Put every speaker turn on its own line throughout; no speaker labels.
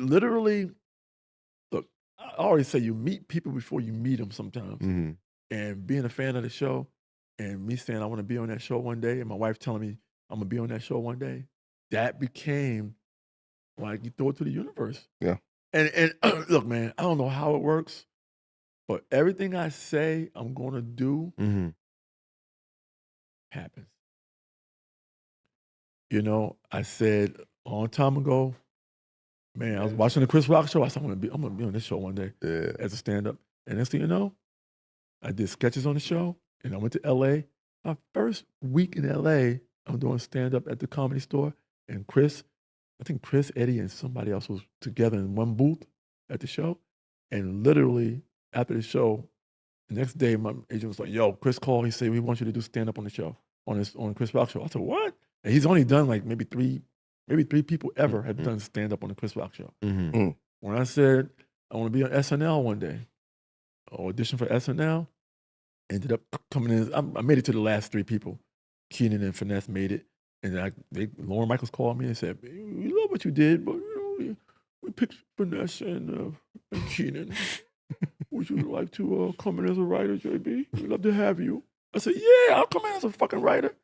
literally, look, I always say you meet people before you meet them sometimes.
Mhm.
And being a fan of the show and me saying I wanna be on that show one day and my wife telling me I'm gonna be on that show one day, that became like you throw it to the universe.
Yeah.
And look, man, I don't know how it works, but everything I say I'm gonna do
Mhm.
happens. You know, I said a long time ago, man, I was watching the Chris Rock show. I said, I'm gonna be on this show one day
Yeah.
as a stand-up. And next thing you know, I did sketches on the show and I went to LA. My first week in LA, I'm doing stand-up at the Comedy Store. And I think Chris, Eddie, and somebody else was together in one booth at the show. And literally after the show, the next day, my agent was like, "Yo, Chris called. He said we want you to do stand up on the show, on Chris Rock show." I said, "What?" And he's only done like maybe three people ever have done stand up on the Chris Rock show.
Mhm.
When I said I want to be on SNL one day, audition for SNL, ended up coming in. I made it to the last three people. Keenan and Finesse made it, and Lauren Michaels called me and said, "We love what you did, but we picked Finesse and Keenan." Would you like to come in as a writer, JB? We'd love to have you. I said, yeah, I'll come in as a fucking writer.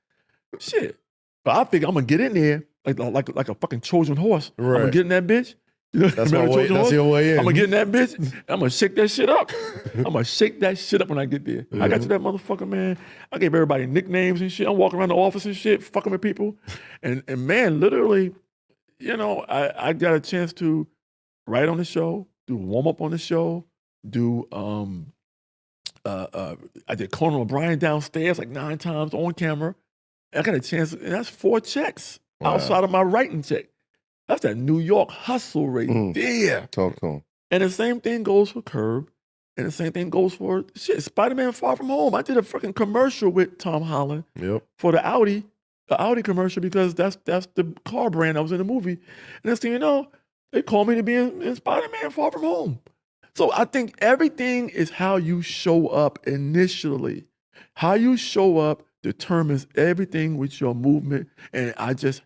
Shit. But I think I'm gonna get in there like a fucking Trojan horse. I'm gonna
Right.
get in that bitch. You know,
That's
remember
my way.
Trojan
That's
horse?
your way in.
I'm gonna get in that bitch. I'm gonna shake that shit up. I'm gonna shake that shit up when I get there. I got to that motherfucker, man. I gave everybody nicknames and shit. I'm walking around the office and shit, fucking with people. And man, literally, you know, I got a chance to write on the show, do warm up on the show, do I did Conan O'Brien downstairs like 9 times on camera. I got a chance, and that's 4 checks outside of my writing check. That's that New York hustle right there.
Talk to him.
And the same thing goes for Curb, and the same thing goes for Spider-Man Far From Home. I did a fucking commercial with Tom Holland for the Audi commercial because that's the car brand that was in the movie. And next thing you know, they called me to be in Spider-Man Far From Home. So I think everything is how you show up initially. How you show up determines everything with your movement. And I just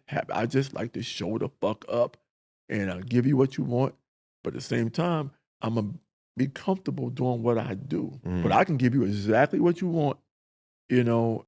like to show the fuck up and I'll give you what you want. But at the same time, I'm gonna be comfortable doing what I do. But I can give you exactly what you want, you know,